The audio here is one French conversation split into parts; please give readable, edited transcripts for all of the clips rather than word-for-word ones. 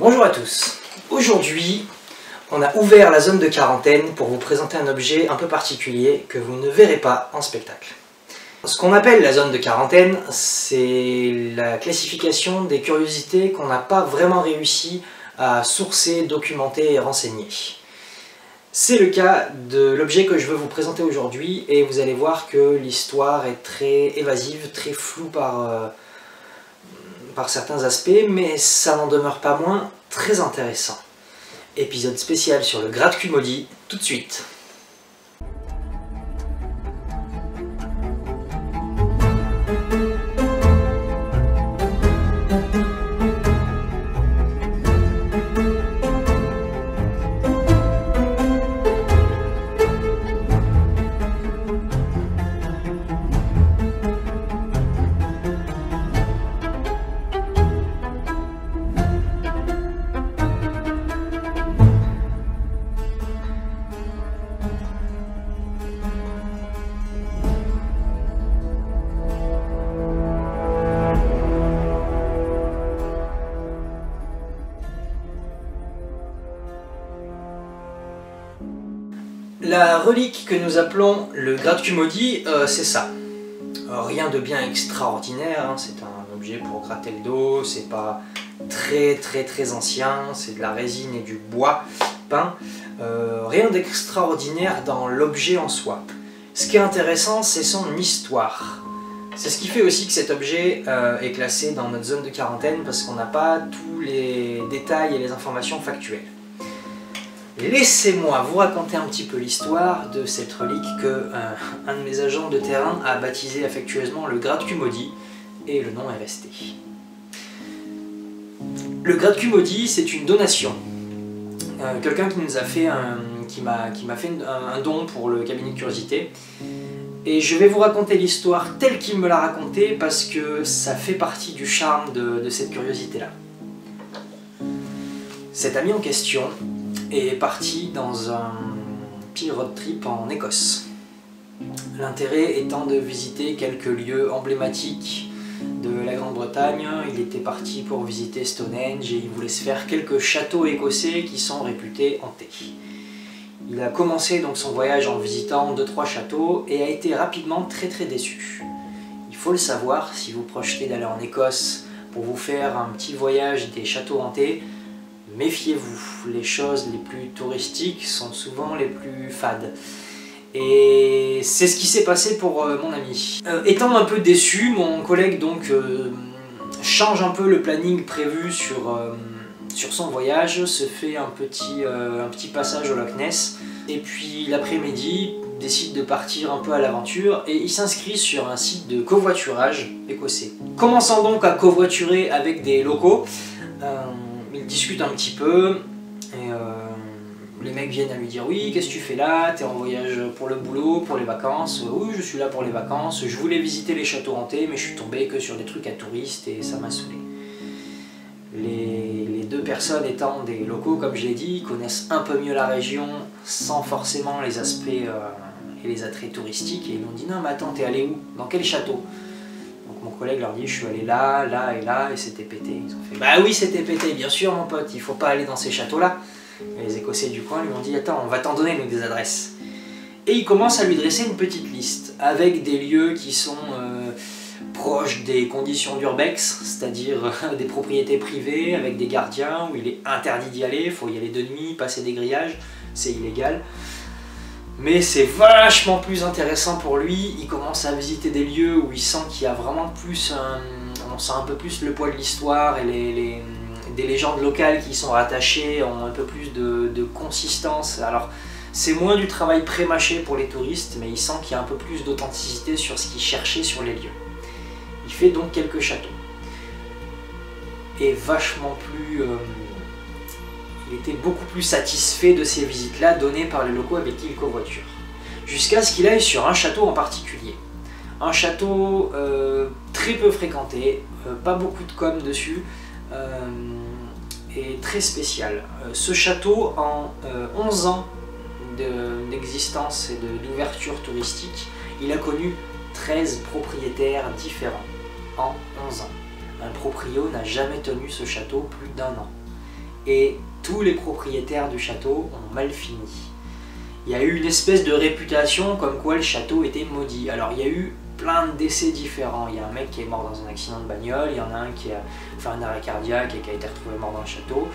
Bonjour à tous. Aujourd'hui, on a ouvert la zone de quarantaine pour vous présenter un objet un peu particulier que vous ne verrez pas en spectacle. Ce qu'on appelle la zone de quarantaine, c'est la classification des curiosités qu'on n'a pas vraiment réussi à sourcer, documenter et renseigner. C'est le cas de l'objet que je veux vous présenter aujourd'hui et vous allez voir que l'histoire est très évasive, très floue par certains aspects, mais ça n'en demeure pas moins très intéressant. Épisode spécial sur le gratte-cul maudit, tout de suite. La relique que nous appelons le gratte-cul maudit, c'est ça. Rien de bien extraordinaire, hein. C'est un objet pour gratter le dos, c'est pas très ancien, c'est de la résine et du bois peint. Rien d'extraordinaire dans l'objet en soi. Ce qui est intéressant, c'est son histoire. C'est ce qui fait aussi que cet objet est classé dans notre zone de quarantaine, parce qu'on n'a pas tous les détails et les informations factuelles. Laissez-moi vous raconter un petit peu l'histoire de cette relique que un de mes agents de terrain a baptisé affectueusement le gratte-cul maudit, et le nom est resté. Le gratte-cul maudit, c'est une donation. Quelqu'un qui nous a fait qui m'a fait un don pour le cabinet de curiosité. Et je vais vous raconter l'histoire telle qu'il me l'a racontée, parce que ça fait partie du charme de cette curiosité-là. Cet ami en question est parti dans un petit road trip en Écosse. L'intérêt étant de visiter quelques lieux emblématiques de la Grande-Bretagne. Il était parti pour visiter Stonehenge et il voulait se faire quelques châteaux écossais qui sont réputés hantés. Il a commencé donc son voyage en visitant 2-3 châteaux et a été rapidement très déçu. Il faut le savoir, si vous projetez d'aller en Écosse pour vous faire un petit voyage des châteaux hantés, méfiez-vous, les choses les plus touristiques sont souvent les plus fades. Et c'est ce qui s'est passé pour mon ami. Étant un peu déçu, mon collègue donc change un peu le planning prévu sur son voyage, se fait un petit passage au Loch Ness, et puis l'après-midi décide de partir un peu à l'aventure et il s'inscrit sur un site de covoiturage écossais. Commençant donc à covoiturer avec des locaux, il discute un petit peu et les mecs viennent à lui dire: oui, qu'est-ce que tu fais là? T'es en voyage pour le boulot, pour les vacances? Oui, je suis là pour les vacances, je voulais visiter les châteaux hantés mais je suis tombé que sur des trucs à touristes et ça m'a saoulé. Les deux personnes étant des locaux, comme je l'ai dit, connaissent un peu mieux la région sans forcément les aspects et les attraits touristiques, et ils m'ont dit: non mais attends, t'es allé où? Dans quel château? Donc mon collègue leur dit: je suis allé là, là et là, et c'était pété. Ils ont fait: bah oui, c'était pété, bien sûr mon pote, il faut pas aller dans ces châteaux-là. Et les Écossais du coin lui ont dit: attends, on va t'en donner nous des adresses. Et ils commencent à lui dresser une petite liste, avec des lieux qui sont proches des conditions d'urbex, c'est-à-dire des propriétés privées, avec des gardiens, où il est interdit d'y aller, il faut y aller de nuit, passer des grillages, c'est illégal. Mais c'est vachement plus intéressant pour lui, il commence à visiter des lieux où il sent qu'il y a vraiment plus, on sent un peu plus le poids de l'histoire, et des légendes locales qui y sont rattachées ont un peu plus de consistance. Alors c'est moins du travail pré-mâché pour les touristes, mais il sent qu'il y a un peu plus d'authenticité sur ce qu'il cherchait sur les lieux. Il fait donc quelques châteaux. Et vachement plus... il était beaucoup plus satisfait de ces visites-là données par les locaux avec qui il covoiture. Jusqu'à ce qu'il aille sur un château en particulier. Un château très peu fréquenté, pas beaucoup de com dessus, et très spécial. Ce château, en 11 ans d'existence et d'ouverture touristique, il a connu 13 propriétaires différents en 11 ans. Un proprio n'a jamais tenu ce château plus d'1 an. et tous les propriétaires du château ont mal fini. Il y a eu une espèce de réputation comme quoi le château était maudit. Alors il y a eu plein de décès différents. Il y a un mec qui est mort dans un accident de bagnole, il y en a un qui a fait un arrêt cardiaque et qui a été retrouvé mort dans le château.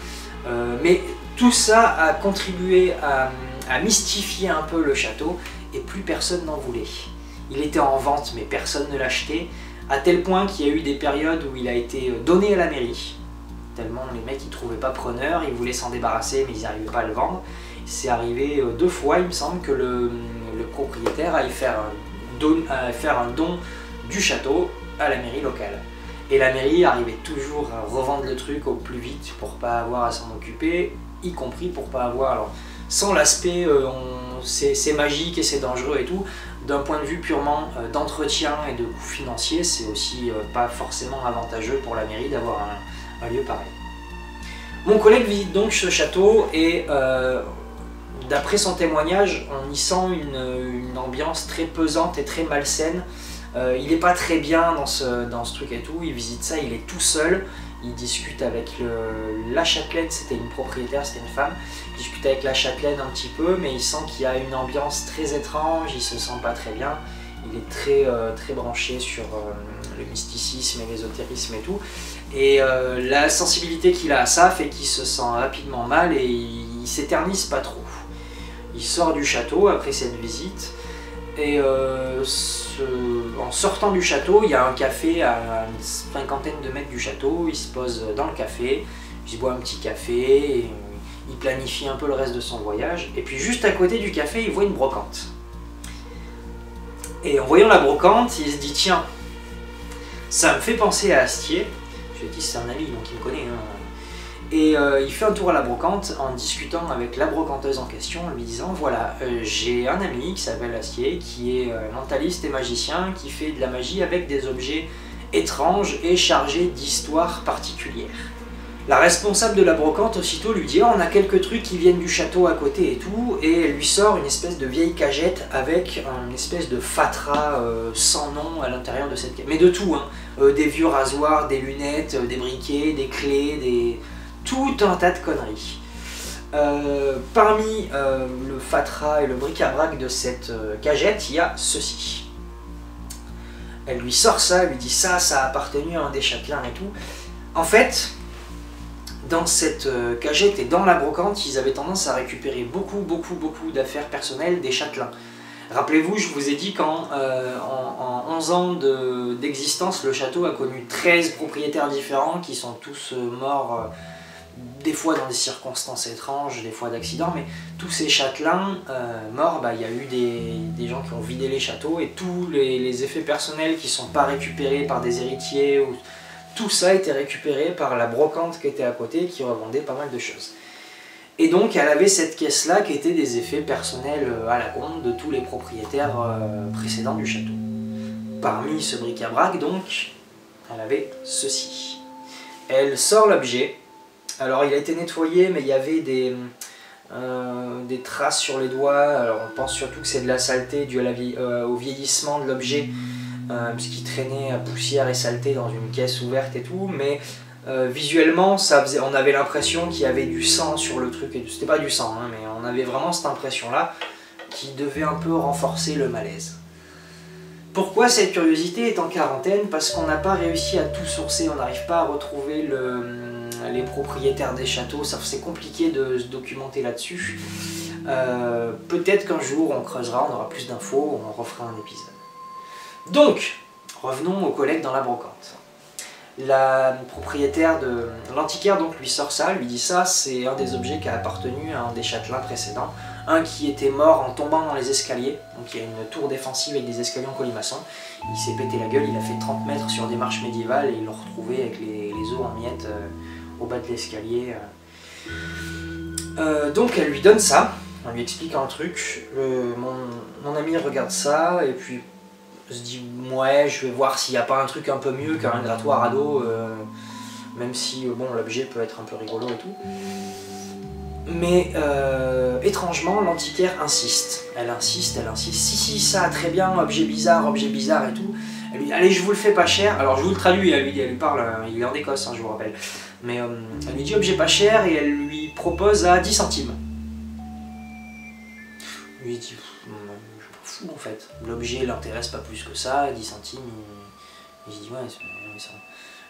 Mais tout ça a contribué à mystifier un peu le château et plus personne n'en voulait. Il était en vente mais personne ne l'achetait, à tel point qu'il y a eu des périodes où il a été donné à la mairie. Tellement les mecs ils trouvaient pas preneur, ils voulaient s'en débarrasser mais ils n'arrivaient pas à le vendre. C'est arrivé 2 fois, il me semble, que le propriétaire aille faire un don du château à la mairie locale. Et la mairie arrivait toujours à revendre le truc au plus vite pour pas avoir à s'en occuper, y compris pour pas avoir... Alors, sans l'aspect c'est magique et c'est dangereux et tout, d'un point de vue purement d'entretien et de coût financier, c'est aussi pas forcément avantageux pour la mairie d'avoir un lieu pareil. Mon collègue visite donc ce château et d'après son témoignage, on y sent une ambiance très pesante et très malsaine. Il n'est pas très bien dans ce truc et tout, il visite ça, il est tout seul, il discute avec la châtelaine, c'était une propriétaire, c'était une femme, il discute avec la châtelaine un petit peu, mais il sent qu'il y a une ambiance très étrange, il se sent pas très bien, il est très branché sur le mysticisme et l'ésotérisme et tout, et la sensibilité qu'il a à ça fait qu'il se sent rapidement mal et il s'éternise pas trop. Il sort du château après cette visite et en sortant du château, il y a un café à une 50aine de mètres du château, il se pose dans le café, il se boit un petit café, et il planifie un peu le reste de son voyage, et puis juste à côté du café, il voit une brocante. Et en voyant la brocante, il se dit tiens, ça me fait penser à Astier, je lui ai dit c'est un ami donc il me connaît, hein. Et il fait un tour à la brocante en discutant avec la brocanteuse en question, en lui disant voilà, j'ai un ami qui s'appelle Astier, qui est mentaliste et magicien, qui fait de la magie avec des objets étranges et chargés d'histoires particulières. La responsable de la brocante aussitôt lui dit oh, on a quelques trucs qui viennent du château à côté et tout, et elle lui sort une espèce de vieille cagette avec une espèce de fatras sans nom à l'intérieur de cette cagette. Mais de tout, hein. Des vieux rasoirs, des lunettes, des briquets, des clés, tout un tas de conneries. Parmi le fatras et le bric-à-brac de cette cagette, il y a ceci. Elle lui sort ça, elle lui dit ça a appartenu à un des châtelains et tout. En fait, dans cette cagette et dans la brocante, ils avaient tendance à récupérer beaucoup d'affaires personnelles des châtelains. Rappelez-vous, je vous ai dit qu'en 11 ans d'existence, le château a connu 13 propriétaires différents qui sont tous morts, des fois dans des circonstances étranges, des fois d'accidents, mais tous ces châtelains morts, il y a eu des gens qui ont vidé les châteaux et tous les effets personnels qui ne sont pas récupérés par des héritiers, tout ça a été récupéré par la brocante qui était à côté qui revendait pas mal de choses. Et donc elle avait cette caisse-là qui était des effets personnels à la compte de tous les propriétaires précédents du château. Parmi ce bric-à-brac, donc, elle avait ceci. Elle sort l'objet. Alors il a été nettoyé, mais il y avait des traces sur les doigts. Alors on pense surtout que c'est de la saleté due au vieillissement de l'objet, parce qu'il traînait à poussière et saleté dans une caisse ouverte et tout, mais visuellement on avait l'impression qu'il y avait du sang sur le truc, et c'était pas du sang, hein, mais on avait vraiment cette impression là qui devait un peu renforcer le malaise. Pourquoi cette curiosité est en quarantaine? Parce qu'on n'a pas réussi à tout sourcer, on n'arrive pas à retrouver les propriétaires des châteaux, c'est compliqué de se documenter là-dessus. Peut-être qu'un jour on creusera, on aura plus d'infos, on refera un épisode. Donc, revenons aux collègues dans la brocante. La propriétaire de l'antiquaire donc lui sort ça, lui dit ça, c'est un des objets qui a appartenu à un des châtelains précédents, un qui était mort en tombant dans les escaliers, donc il y a une tour défensive avec des escaliers en colimaçon, il s'est pété la gueule, il a fait 30 mètres sur des marches médiévales et ils l'ont retrouvé avec les os en miettes au bas de l'escalier. Donc elle lui donne ça, on lui explique un truc, mon ami regarde ça et puis se dit ouais, je vais voir s'il n'y a pas un truc un peu mieux qu'un grattoir à dos, même si bon, l'objet peut être un peu rigolo et tout. Mais étrangement, l'antiquaire insiste. Elle insiste, si ça très bien, objet bizarre et tout. Elle lui dit allez, je vous le fais pas cher. Alors je vous le traduis, elle lui parle, il est en Écosse, hein, je vous rappelle. Mais elle lui dit objet pas cher et elle lui propose à 10 centimes. Lui dit je m'en fous en fait, l'objet l'intéresse pas plus que ça, 10 centimes, il se dit ouais,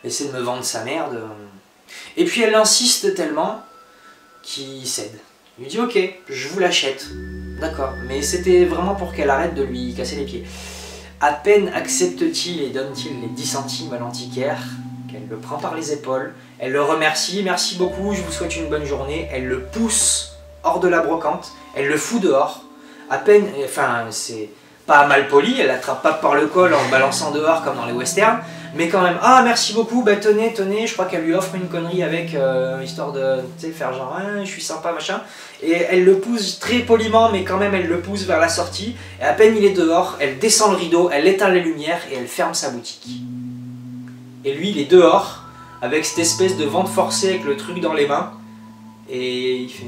essaie de me vendre sa merde. Et puis elle insiste tellement qu'il cède. Il lui dit ok, je vous l'achète, d'accord, mais c'était vraiment pour qu'elle arrête de lui casser les pieds. À peine accepte-t-il et donne-t-il les 10 centimes à l'antiquaire, qu'elle le prend par les épaules, elle le remercie, merci beaucoup, je vous souhaite une bonne journée, elle le pousse hors de la brocante, elle le fout dehors, à peine, enfin c'est pas mal poli, elle l'attrape pas par le col en le balançant dehors comme dans les westerns, mais quand même, ah merci beaucoup, bah tenez, je crois qu'elle lui offre une connerie avec, histoire de faire genre, ah, je suis sympa, machin, et elle le pousse très poliment, mais quand même elle le pousse vers la sortie, et à peine il est dehors, elle descend le rideau, elle éteint les lumières, et elle ferme sa boutique. Et lui, il est dehors, avec cette espèce de vente forcée avec le truc dans les mains, et il fait,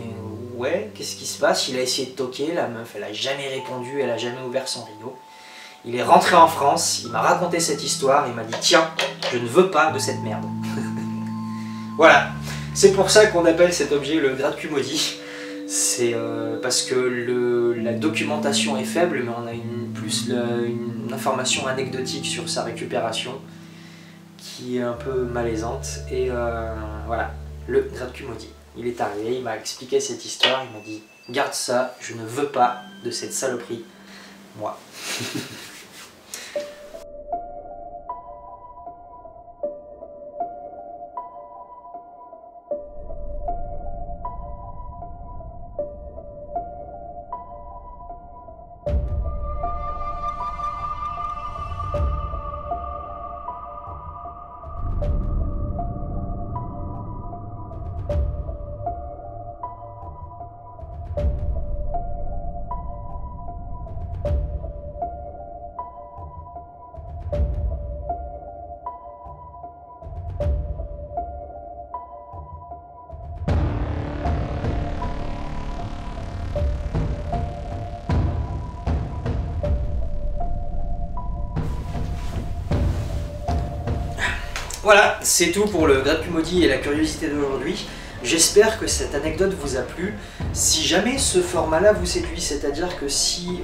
ouais, qu'est-ce qui se passe? Il a essayé de toquer, la meuf, elle a jamais répondu, elle a jamais ouvert son rideau. Il est rentré en France, il m'a raconté cette histoire, il m'a dit tiens, je ne veux pas de cette merde. Voilà, c'est pour ça qu'on appelle cet objet le gras de cul maudit. C'est parce que la documentation est faible, mais on a une information anecdotique sur sa récupération qui est un peu malaisante. Et voilà, le gras de cul maudit. Il est arrivé, il m'a expliqué cette histoire, il m'a dit garde ça, je ne veux pas de cette saloperie, moi. Voilà, c'est tout pour le gras de cul maudit et la curiosité d'aujourd'hui. J'espère que cette anecdote vous a plu. Si jamais ce format-là vous séduit, c'est-à-dire que si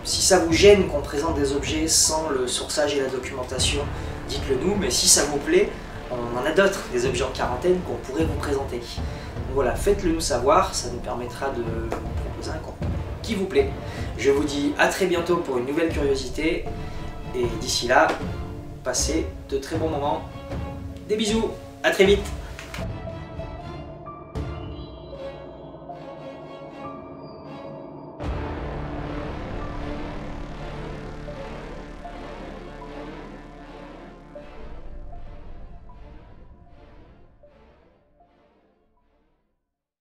ça vous gêne qu'on présente des objets sans le sourçage et la documentation, dites-le nous, mais si ça vous plaît, on en a d'autres, des objets en quarantaine qu'on pourrait vous présenter. Donc voilà, faites-le nous savoir, ça nous permettra de vous proposer un contenu qui vous plaît. Je vous dis à très bientôt pour une nouvelle curiosité, et d'ici là, passez de très bons moments. Des bisous, à très vite.